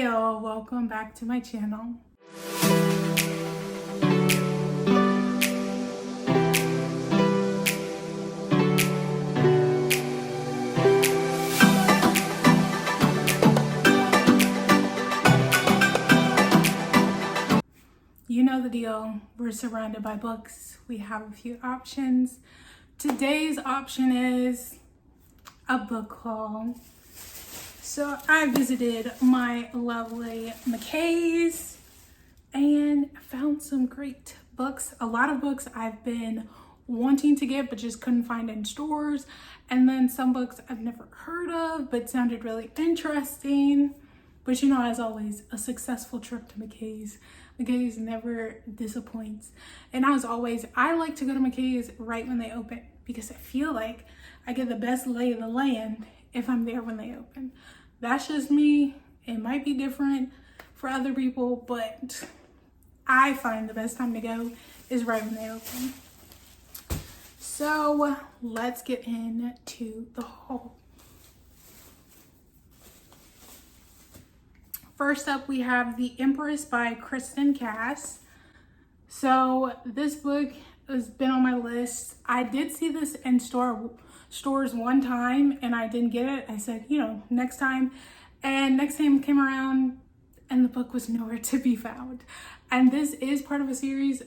y'all, welcome back to my channel. You know the deal, we're surrounded by books. We have a few options. Today's option is a book haul. So I visited my lovely McKay's and found some great books. A lot of books I've been wanting to get but just couldn't find in stores. And then some books I've never heard of but sounded really interesting. But you know, as always, a successful trip to McKay's. McKay's never disappoints. And as always, I like to go to McKay's right when they open because I feel like I get the best lay of the land if I'm there when they open. That's just me. It might be different for other people, but I find the best time to go is right when they open. So let's get into the haul. First up, we have The Empress by Kristin. So this book has been on my list. I did see this in stores one time and I didn't get it. I said, you know, next time. And next time came around and the book was nowhere to be found. And this is part of a series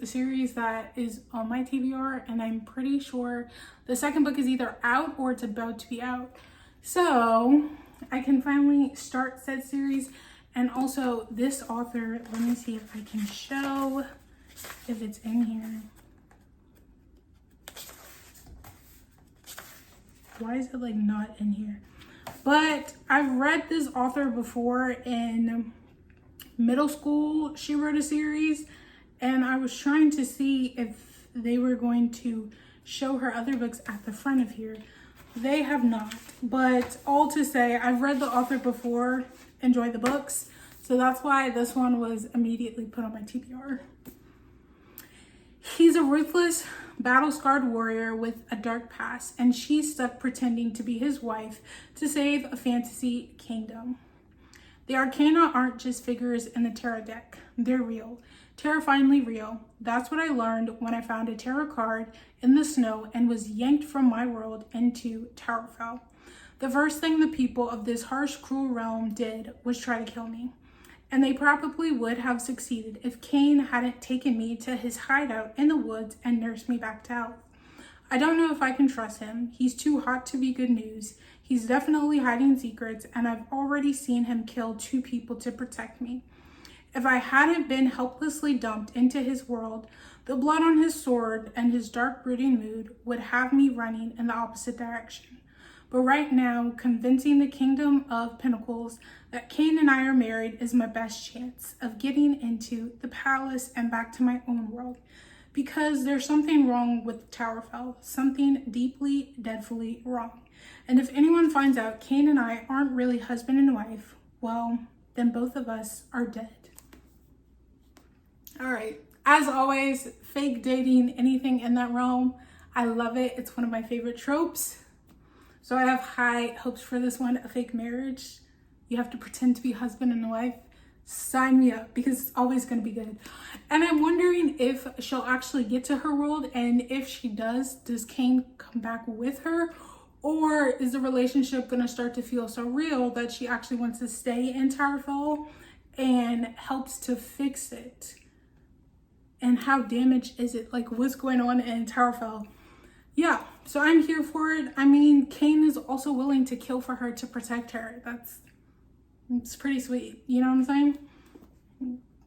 that is on my TBR, and I'm pretty sure the second book is either out or it's about to be out. So I can finally start said series. And also this author, let me see if I can show if it's in here. Why is it like not in here? But I've read this author before in middle school. She wrote a series and I was trying to see if they were going to show her other books at the front of here. They have not, but all to say, I've read the author before, enjoyed the books. So that's why this one was immediately put on my TBR. He's a ruthless, battle-scarred warrior with a dark past, and she's stuck pretending to be his wife to save a fantasy kingdom. The Arcana aren't just figures in the tarot deck. They're real. Terrifyingly real. That's what I learned when I found a tarot card in the snow and was yanked from my world into Towerfell. The first thing the people of this harsh, cruel realm did was try to kill me. And they probably would have succeeded if Cain hadn't taken me to his hideout in the woods and nursed me back to health. I don't know if I can trust him. He's too hot to be good news. He's definitely hiding secrets, and I've already seen him kill 2 people to protect me. If I hadn't been helplessly dumped into his world, the blood on his sword and his dark brooding mood would have me running in the opposite direction. But right now, convincing the Kingdom of Pentacles that Cain and I are married is my best chance of getting into the palace and back to my own world. Because there's something wrong with Towerfell, something deeply, deadfully wrong. And if anyone finds out Cain and I aren't really husband and wife, well, then both of us are dead. All right, as always, fake dating, anything in that realm, I love it. It's one of my favorite tropes. So I have high hopes for this one, a fake marriage. You have to pretend to be husband and wife. Sign me up because it's always going to be good. And I'm wondering if she'll actually get to her world, and if she does Cain come back with her? Or is the relationship going to start to feel so real that she actually wants to stay in Towerfell and helps to fix it? And how damaged is it? Like, what's going on in Towerfell? Yeah, so I'm here for it. I mean, Cain is also willing to kill for her to protect her. It's pretty sweet. You know what I'm saying?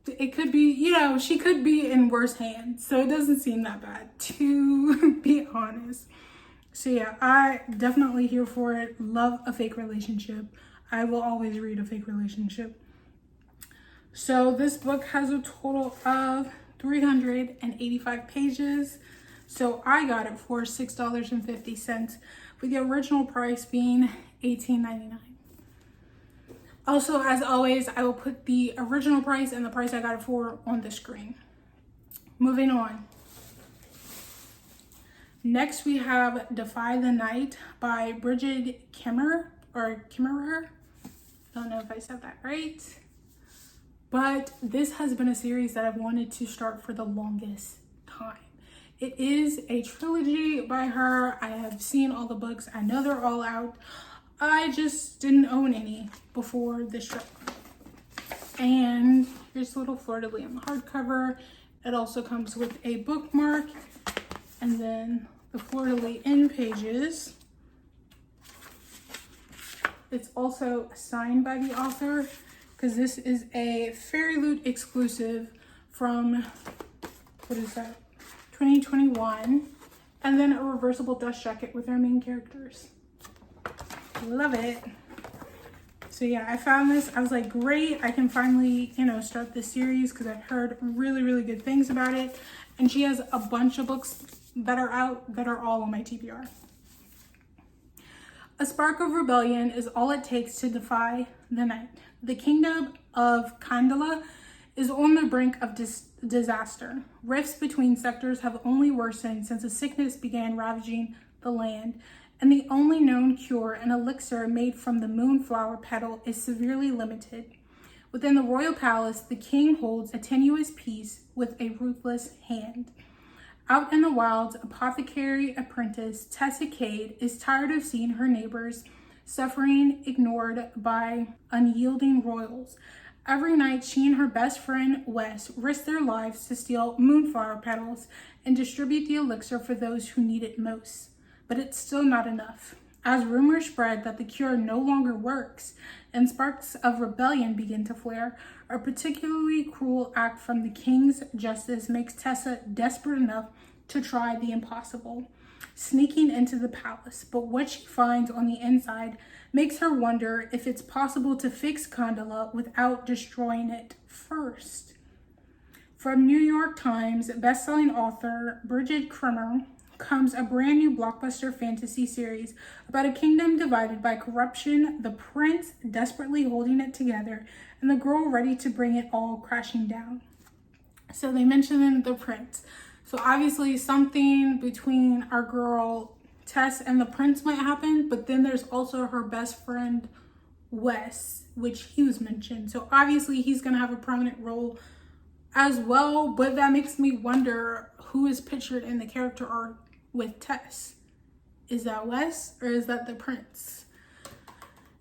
It could be, you know, she could be in worse hands. So it doesn't seem that bad, to be honest. So yeah, I definitely here for it. Love a fake relationship. I will always read a fake relationship. So this book has a total of 385 pages. So I got it for $6.50, with the original price being $18.99. Also, as always, I will put the original price and the price I got it for on the screen. Moving on. Next, we have Defy the Night by Brigid Kemmerer, or Kemmerer. I don't know if I said that right. but this has been a series that I've wanted to start for the longest time. It is a trilogy by her. I have seen all the books. I know they're all out. I just didn't own any before this trip. And here's a little fleur-de-lis on the hardcover. It also comes with a bookmark and then the fleur-de-lis end pages. It's also signed by the author because this is a Fairy Loot exclusive from, what is that, 2021. And then a reversible dust jacket with our main characters. Love it. So yeah, I found this. I was like, great, I can finally, start this series because I've heard really, really good things about it. And she has a bunch of books that are out that are all on my TBR. A spark of rebellion is all it takes to defy the night. The kingdom of Kandala is on the brink of disaster. Rifts between sectors have only worsened since a sickness began ravaging the land. And the only known cure, an elixir made from the moonflower petal, is severely limited. Within the royal palace, the king holds a tenuous peace with a ruthless hand. Out in the wilds, apothecary apprentice Tessa Cade is tired of seeing her neighbors suffering, ignored by unyielding royals. Every night, she and her best friend, Wes, risk their lives to steal moonflower petals and distribute the elixir for those who need it most. But it's still not enough. As rumors spread that the cure no longer works and sparks of rebellion begin to flare, a particularly cruel act from the king's justice makes Tessa desperate enough to try the impossible, sneaking into the palace. But what she finds on the inside makes her wonder if it's possible to fix Kandala without destroying it first. From New York Times bestselling author Brigid comes a brand new blockbuster fantasy series about a kingdom divided by corruption, the prince desperately holding it together, and the girl ready to bring it all crashing down. So they mentioned the prince. So obviously something between our girl Tess and the prince might happen, but then there's also her best friend Wes, which he was mentioned. So obviously he's going to have a prominent role as well, but that makes me wonder who is pictured in the character arc with Tess. Is that Wes or is that the prince?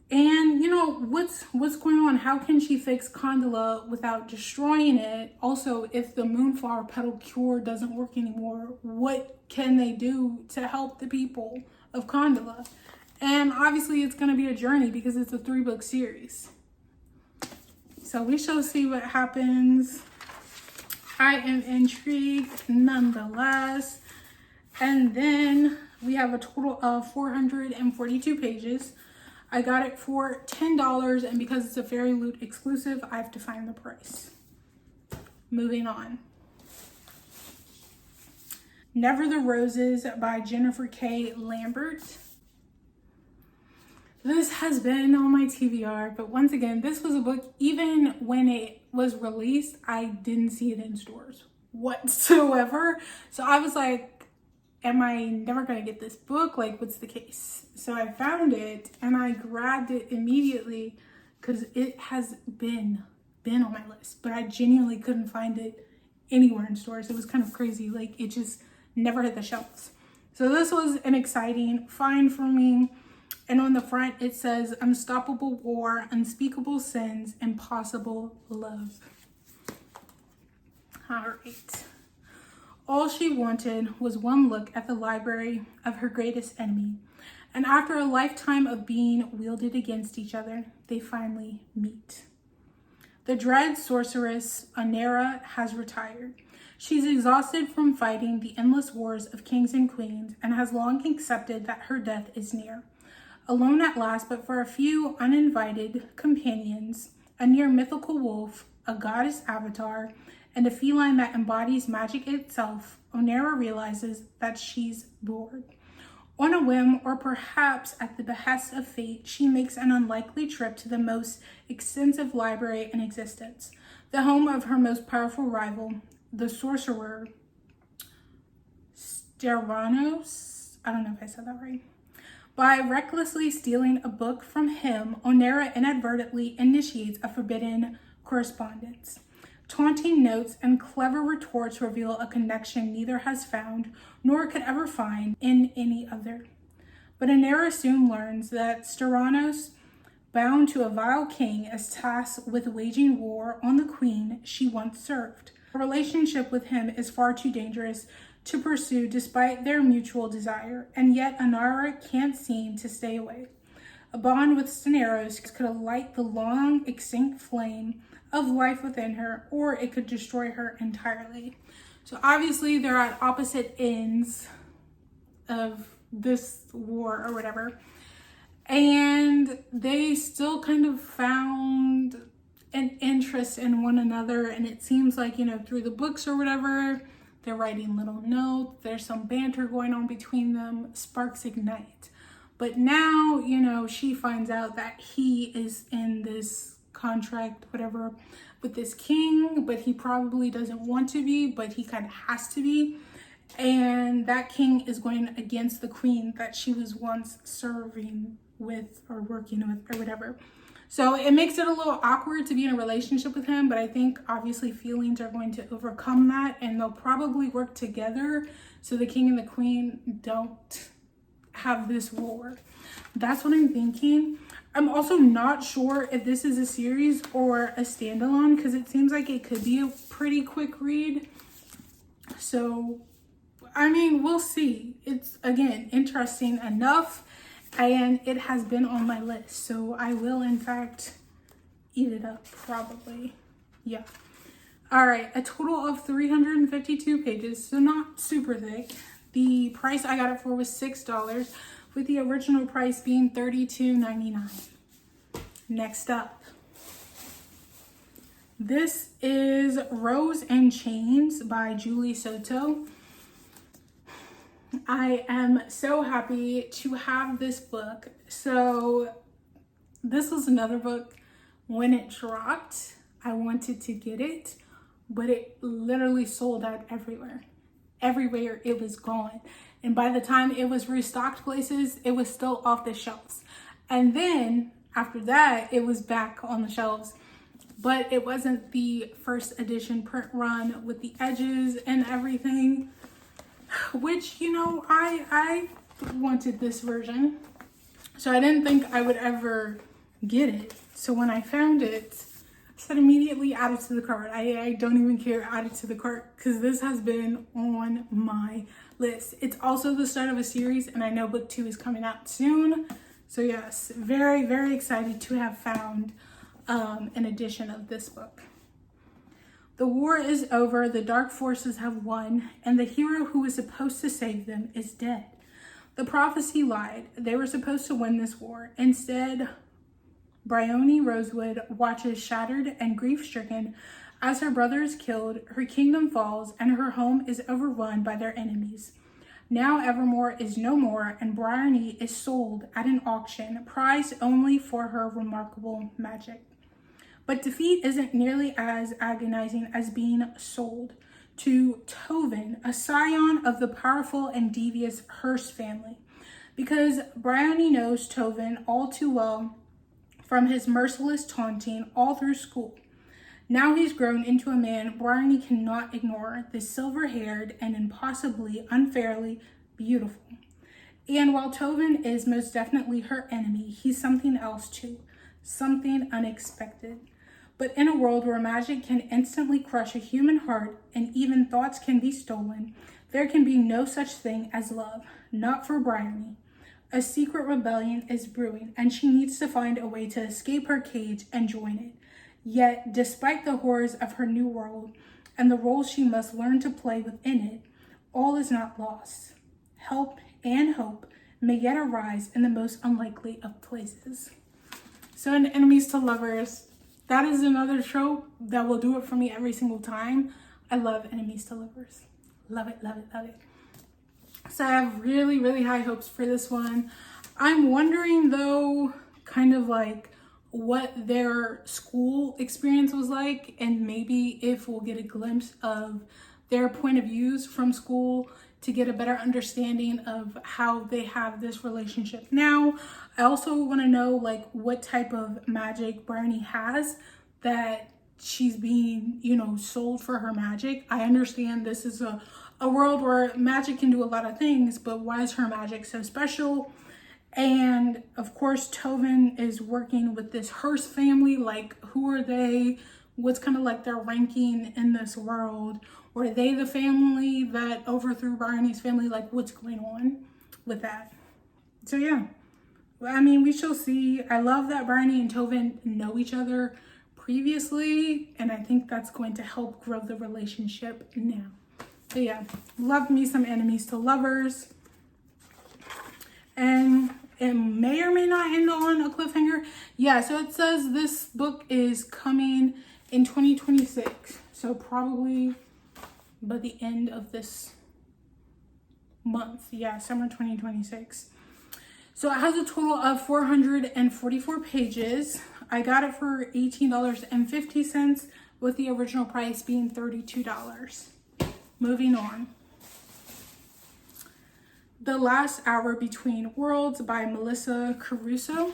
And what's going on? How can she fix Kandala without destroying it? Also, if the moonflower petal cure doesn't work anymore, what can they do to help the people of Kandala? And obviously it's going to be a journey because it's a 3-book series. So we shall see what happens. I am intrigued nonetheless. And then we have a total of 442 pages. I got it for $10, and because it's a Fairy Loot exclusive, I have to find the price. Moving on. Never the Roses by Jennifer K. Lambert. This has been on my TBR, but once again, this was a book, even when it was released, I didn't see it in stores whatsoever. So I was like, am I never gonna get this book? Like, what's the case? So I found it and I grabbed it immediately because it has been on my list, but I genuinely couldn't find it anywhere in stores. It was kind of crazy. Like, it just never hit the shelves. So this was an exciting find for me. And on the front, it says, Unstoppable War, Unspeakable Sins, Impossible Love. All right. All she wanted was one look at the library of her greatest enemy. And after a lifetime of being wielded against each other, they finally meet. The dread sorceress, Onera, has retired. She's exhausted from fighting the endless wars of kings and queens and has long accepted that her death is near. Alone at last, but for a few uninvited companions, a near mythical wolf, a goddess avatar, and a feline that embodies magic itself, Onera realizes that she's bored. On a whim, or perhaps at the behest of fate, she makes an unlikely trip to the most extensive library in existence, the home of her most powerful rival, the sorcerer Steranos. I don't know if I said that right. By recklessly stealing a book from him, Onera inadvertently initiates a forbidden correspondence. Taunting notes and clever retorts reveal a connection neither has found nor could ever find in any other. But Inera soon learns that Styranos, bound to a vile king, is tasked with waging war on the queen she once served. Her relationship with him is far too dangerous to pursue despite their mutual desire, and yet Inara can't seem to stay away. A bond with Styranos could light the long extinct flame of life within her, or it could destroy her entirely. So obviously they're at opposite ends of this war or whatever, and they still kind of found an interest in one another. And it seems like, you know, through the books or whatever, they're writing little notes, there's some banter going on between them, sparks ignite. But now, you know, she finds out that he is in this contract, whatever, with this king, but he probably doesn't want to be, but he kind of has to be. And that king is going against the queen that she was once serving with or working with or whatever. So it makes it a little awkward to be in a relationship with him, but I think obviously feelings are going to overcome that, and they'll probably work together so the king and the queen don't have this war. That's what I'm thinking. I'm also not sure if this is a series or a standalone, because it seems like it could be a pretty quick read. So, I mean, we'll see. It's, again, interesting enough, and it has been on my list. So I will, in fact, eat it up, probably. Yeah. All right, a total of 352 pages, so not super thick. The price I got it for was $6, with the original price being $32.99. Next up, this is Rose and Chains by Julie Soto. I am so happy to have this book. So this was another book, when it dropped, I wanted to get it, but it literally sold out everywhere. Everywhere it was gone. And by the time it was restocked places, it was still off the shelves. And then after that, it was back on the shelves. But it wasn't the first edition print run with the edges and everything, which, you know, I wanted this version. So I didn't think I would ever get it. So when I found it, I said immediately add it to the cart. I don't even care, add it to the cart, because this has been on my list. It's also the start of a series, and I know book 2 is coming out soon. So yes, very, very excited to have found an edition of this book. The war is over, the dark forces have won, and the hero who was supposed to save them is dead. The prophecy lied. They were supposed to win this war. Instead, Bryony Rosewood watches shattered and grief-stricken as her brother is killed, her kingdom falls, and her home is overrun by their enemies. Now Evermore is no more, and Bryony is sold at an auction, prized only for her remarkable magic. But defeat isn't nearly as agonizing as being sold to Tovin, a scion of the powerful and devious Hearst family, because Bryony knows Tovin all too well from his merciless taunting all through school. Now he's grown into a man Bryony cannot ignore, the silver-haired and impossibly, unfairly beautiful. And while Tovin is most definitely her enemy, he's something else too, something unexpected. But in a world where magic can instantly crush a human heart and even thoughts can be stolen, there can be no such thing as love, not for Bryony. A secret rebellion is brewing, and she needs to find a way to escape her cage and join it. Yet, despite the horrors of her new world and the role she must learn to play within it, all is not lost. Help and hope may yet arise in the most unlikely of places. So in Enemies to Lovers, that is another trope that will do it for me every single time. I love Enemies to Lovers. Love it, love it, love it. So I have really, really high hopes for this one. I'm wondering though, kind of like what their school experience was like, and maybe if we'll get a glimpse of their point of views from school to get a better understanding of how they have this relationship now. I also want to know like what type of magic Bryony has that she's being, you know, sold for her magic. I understand this is a world where magic can do a lot of things, but why is her magic so special? And of course, Tovin is working with this Hearst family. Like, who are they? What's kind of like their ranking in this world? Were they the family that overthrew Bryony's family? Like, what's going on with that? So yeah, I mean, we shall see. I love that Bryony and Tovin know each other previously, and I think that's going to help grow the relationship now. But yeah, love me some enemies to lovers. And it may or may not end on a cliffhanger. Yeah, so it says this book is coming in 2026. So probably by the end of this month. Yeah, summer 2026. So it has a total of 444 pages. I got it for $18.50 with the original price being $32. Moving on. The Last Hour Between Worlds by Melissa Caruso.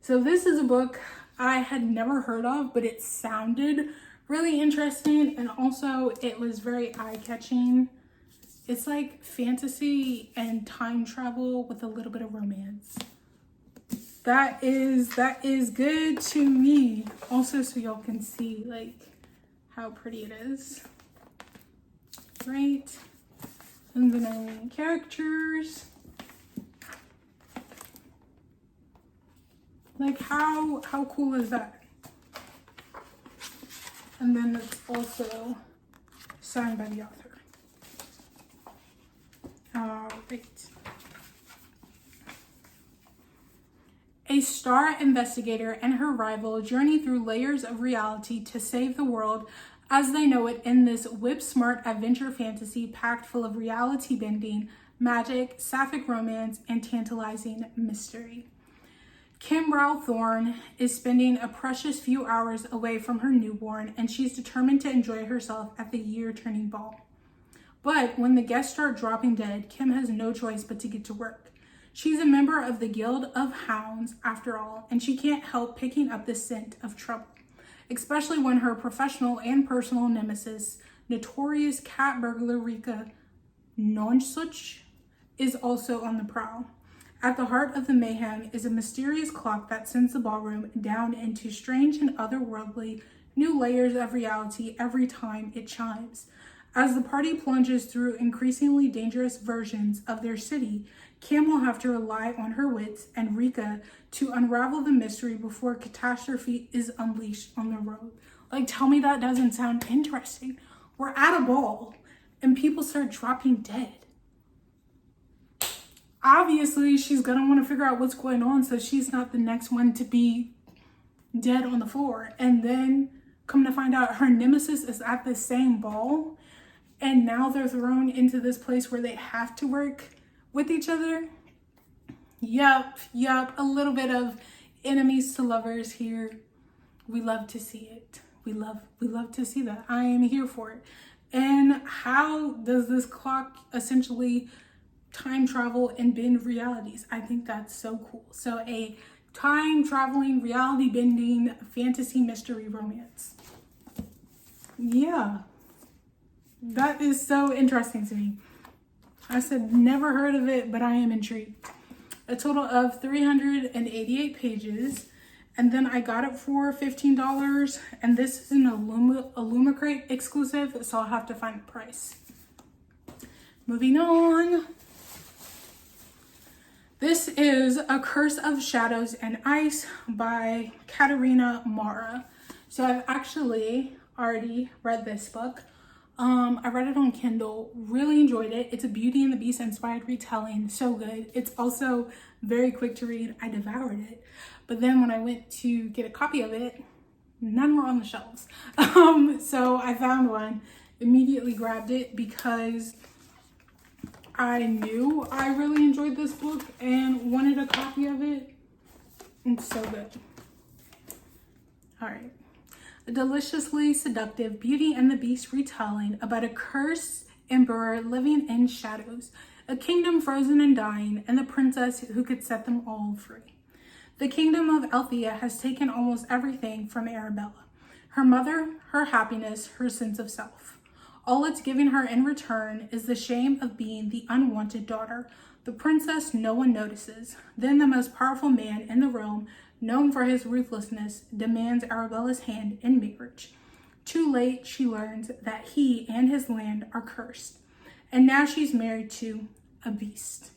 So this is a book I had never heard of, but it sounded really interesting, and also it was very eye-catching. It's like fantasy and time travel with a little bit of romance. That is good to me. Also, so y'all can see like how pretty it is. Right? And then our main characters. Like how cool is that? And then it's also signed by the author. All right. A star investigator and her rival journey through layers of reality to save the world as they know it in this whip-smart adventure fantasy packed full of reality bending, magic, sapphic romance, and tantalizing mystery. Kemmerer Thorne is spending a precious few hours away from her newborn, and she's determined to enjoy herself at the year-turning ball. But when the guests start dropping dead, Kim has no choice but to get to work. She's a member of the Guild of Hounds, after all, and she can't help picking up the scent of trouble, especially when her professional and personal nemesis, notorious cat burglar Rika Nonsuch, is also on the prowl. At the heart of the mayhem is a mysterious clock that sends the ballroom down into strange and otherworldly new layers of reality every time it chimes. As the party plunges through increasingly dangerous versions of their city, Kim will have to rely on her wits and Rika to unravel the mystery before catastrophe is unleashed on the road. Like, tell me that doesn't sound interesting. We're at a ball and people start dropping dead. Obviously, she's gonna want to figure out what's going on so she's not the next one to be dead on the floor. And then come to find out her nemesis is at the same ball, and now they're thrown into this place where they have to work with each other. Yup, a little bit of enemies to lovers here. We love to see it. We love to see that. I am here for it. And how does this clock essentially time travel and bend realities? I think that's so cool. So a time traveling, reality bending, fantasy mystery romance. Yeah, that is so interesting to me. I said never heard of it, but I am intrigued. A total of 388 pages, and then I got it for $15, and this is an Illumicrate exclusive, so I'll have to find the price. Moving on. This is A Curse of Shadows and Ice by Catharina Maura. So I've actually already read this book. I read it on Kindle, really enjoyed it. It's a Beauty and the Beast inspired retelling, so good. It's also very quick to read. I devoured it. But then when I went to get a copy of it, none were on the shelves. So I found one, immediately grabbed it because I knew I really enjoyed this book and wanted a copy of it. It's so good. All right. A deliciously seductive Beauty and the Beast retelling about a cursed emperor living in shadows, a kingdom frozen and dying, and the princess who could set them all free. The kingdom of Althea has taken almost everything from Arabella, Her mother, her happiness, her sense of self. All it's giving her in return is the shame of being the unwanted daughter, the princess no one notices. Then the most powerful man in the realm, known for his ruthlessness, demands Arabella's hand in marriage. Too late, she learns that he and his land are cursed. And now she's married to a beast.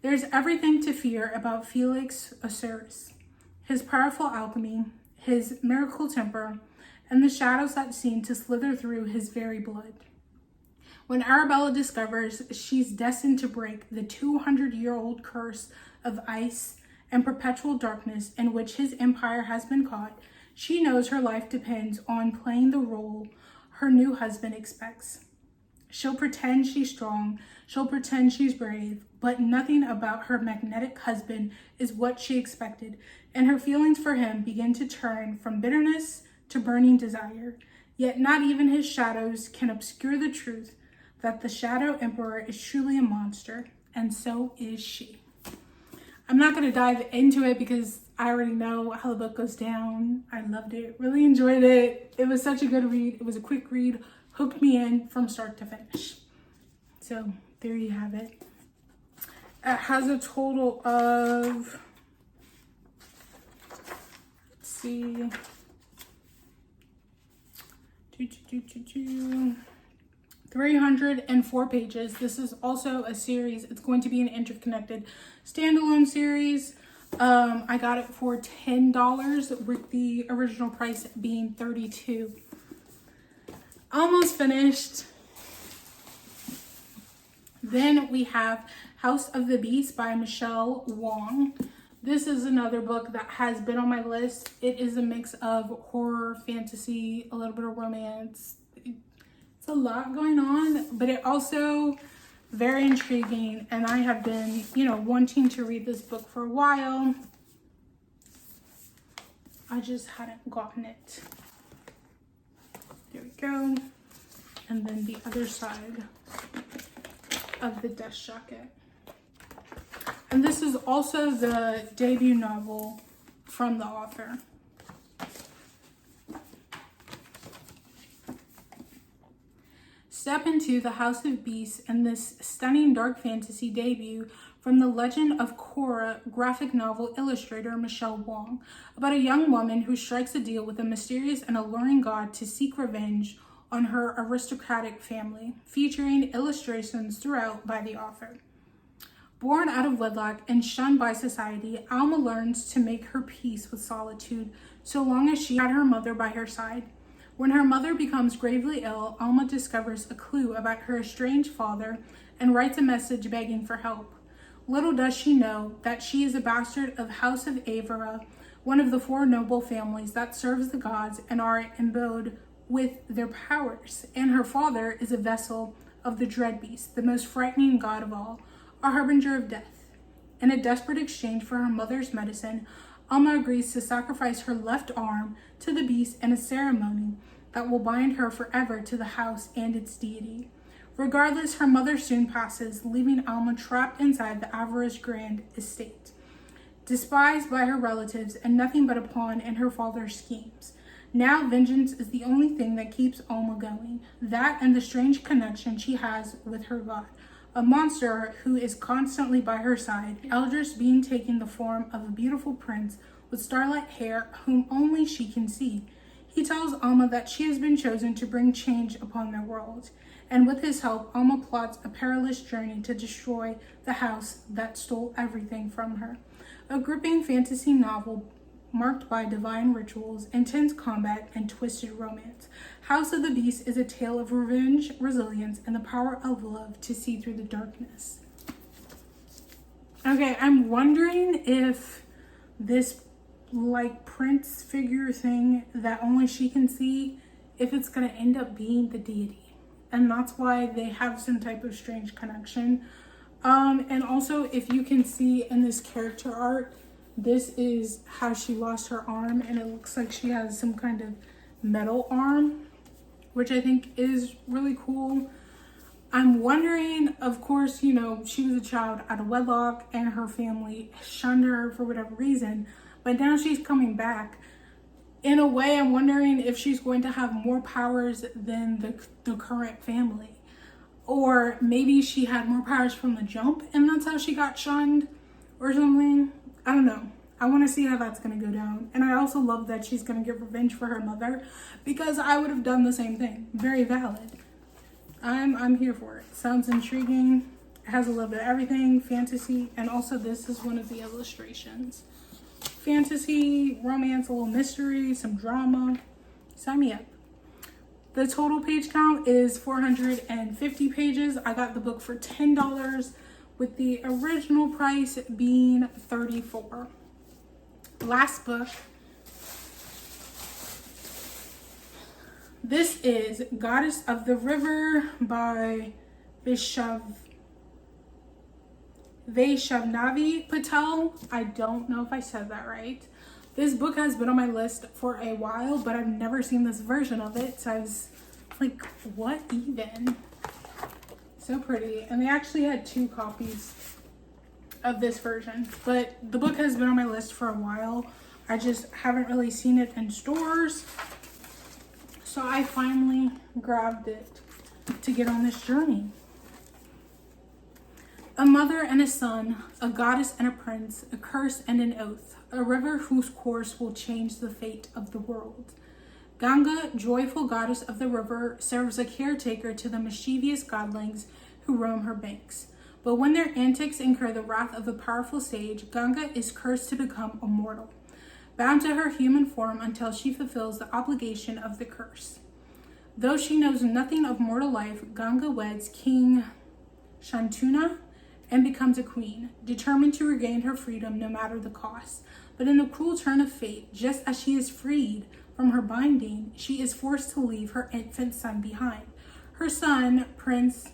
There's everything to fear about Felix Osiris, his powerful alchemy, his miracle temper, and the shadows that seem to slither through his very blood. When Arabella discovers she's destined to break the 200-year-old curse of ice and perpetual darkness in which his empire has been caught, she knows her life depends on playing the role her new husband expects. She'll pretend she's strong, she'll pretend she's brave, but nothing about her magnetic husband is what she expected, and her feelings for him begin to turn from bitterness to burning desire. Yet not even his shadows can obscure the truth that the Shadow Emperor is truly a monster, and so is she. I'm not going to dive into it because I already know how the book goes down. I loved it, really enjoyed it. It was such a good read. It was a quick read, hooked me in from start to finish. So there you have it. It has a total of, let's see, 304 pages. This is also a series. It's going to be an interconnected standalone series. I got it for $10 with the original price being $32. Almost finished. Then we have House of the Beast by Michelle Wong. This is another book that has been on my list. It is a mix of horror, fantasy, a little bit of romance. It's a lot going on, but it also very intriguing, and I have been, wanting to read this book for a while. I just hadn't gotten it. There we go. And then the other side of the desk jacket. And this is also the debut novel from the author. Step into the House of Beasts and this stunning dark fantasy debut from the Legend of Korra graphic novel illustrator Michelle Wong, about a young woman who strikes a deal with a mysterious and alluring god to seek revenge on her aristocratic family, featuring illustrations throughout by the author. Born out of wedlock and shunned by society, Alma learns to make her peace with solitude so long as she had her mother by her side. When her mother becomes gravely ill, Alma discovers a clue about her estranged father and writes a message begging for help. Little does she know that she is a bastard of House of Avera, one of the 4 noble families that serves the gods and are imbued with their powers, and her father is a vessel of the dread beast, the most frightening god of all, a harbinger of death. In a desperate exchange for her mother's medicine, Alma agrees to sacrifice her left arm to the beast in a ceremony that will bind her forever to the house and its deity. Regardless, her mother soon passes, leaving Alma trapped inside the Avera's grand estate, despised by her relatives and nothing but a pawn in her father's schemes. Now vengeance is the only thing that keeps Alma going, that and the strange connection she has with her god, a monster who is constantly by her side, Eldris being taking the form of a beautiful prince with starlight hair whom only she can see. He tells Alma that she has been chosen to bring change upon their world, and with his help, Alma plots a perilous journey to destroy the house that stole everything from her. A gripping fantasy novel marked by divine rituals, intense combat, and twisted romance. House of the Beast is a tale of revenge, resilience, and the power of love to see through the darkness. Okay, I'm wondering if this prince figure thing that only she can see, if it's gonna end up being the deity. And that's why they have some type of strange connection. And also, if you can see in this character art, this is how she lost her arm, and it looks like she has some kind of metal arm, which I think is really cool. I'm wondering, of course, she was a child out of wedlock and her family shunned her for whatever reason, but now she's coming back. in a way, I'm wondering if she's going to have more powers than the current family. Or maybe she had more powers from the jump and that's how she got shunned or something. I don't know. I want to see how that's going to go down. And I also love that she's going to get revenge for her mother, because I would have done the same thing. Very valid. I'm here for it. Sounds intriguing. It has a little bit of everything, fantasy, and also this is one of the illustrations. Fantasy, romance, a little mystery, some drama. Sign me up. The total page count is 450 pages. I got the book for $10 with the original price being $34. Last book. This is Goddess of the River by Vaishnavi Patel. I don't know if I said that right. This book has been on my list for a while, but I've never seen this version of it. So I was like, what even? So pretty. And they actually had 2 copies of this version, but the book has been on my list for a while. I just haven't really seen it in stores. So I finally grabbed it to get on this journey. A mother and a son, a goddess and a prince, a curse and an oath, a river whose course will change the fate of the world. Ganga, joyful goddess of the river, serves a caretaker to the mischievous godlings who roam her banks. But when their antics incur the wrath of the powerful sage, Ganga is cursed to become immortal, bound to her human form until she fulfills the obligation of the curse. Though she knows nothing of mortal life, Ganga weds King Shantanu and becomes a queen, determined to regain her freedom no matter the cost. But in the cruel turn of fate, just as she is freed from her binding, she is forced to leave her infant son behind. Her son, Prince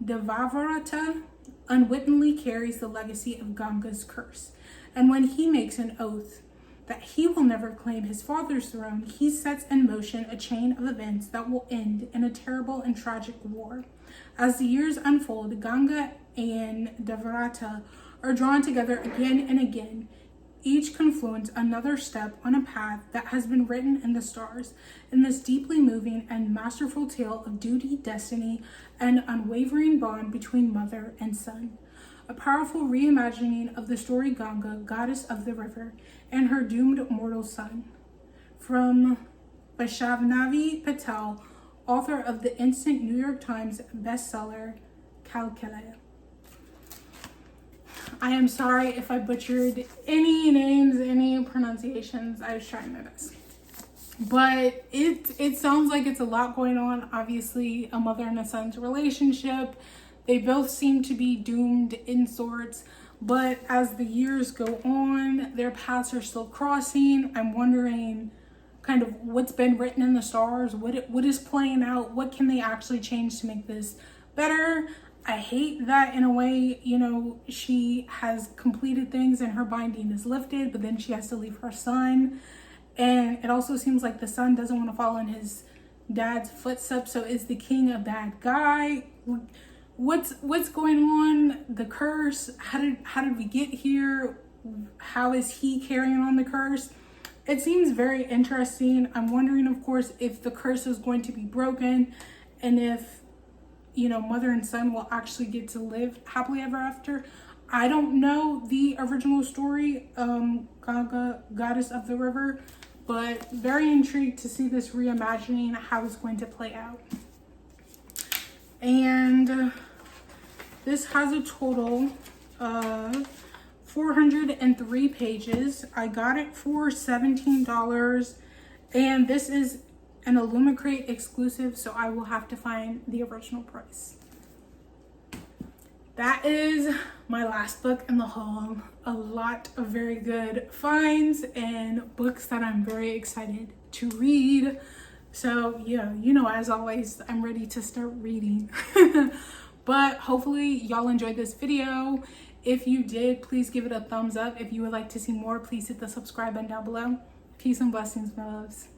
Devavrata, unwittingly carries the legacy of Ganga's curse. And when he makes an oath that he will never claim his father's throne, he sets in motion a chain of events that will end in a terrible and tragic war. As the years unfold, Ganga and Devavrata are drawn together again and again, each confluence another step on a path that has been written in the stars, in this deeply moving and masterful tale of duty, destiny, and unwavering bond between mother and son. A powerful reimagining of the story Ganga, goddess of the river, and her doomed mortal son. From Vaishnavi Patel, author of the instant New York Times bestseller, Calculator. I am sorry if I butchered any names, any pronunciations. I was trying my best. But it sounds like it's a lot going on. Obviously, a mother and a son's relationship. They both seem to be doomed in sorts. But as the years go on, their paths are still crossing. I'm wondering kind of what's been written in the stars, what is playing out, what can they actually change to make this better. I hate that in a way, you know, she has completed things and her binding is lifted, but then she has to leave her son. And it also seems like the son doesn't want to follow in his dad's footsteps. So is the king a bad guy? What's going on? The curse? How did we get here? How is he carrying on the curse? It seems very interesting. I'm wondering, of course, if the curse is going to be broken and if, you know, mother and son will actually get to live happily ever after. I don't know the original story, Ganga, Goddess of the River, but very intrigued to see this reimagining, how it's going to play out. And this has a total of 403 pages. I got it for $17, and this is an Illumicrate exclusive, so I will have to find the original price. That is my last book in the haul. A lot of very good finds and books that I'm very excited to read. So yeah, you know, as always, I'm ready to start reading. But hopefully y'all enjoyed this video. If you did, please give it a thumbs up. If you would like to see more, please hit the subscribe button down below. Peace and blessings, my loves.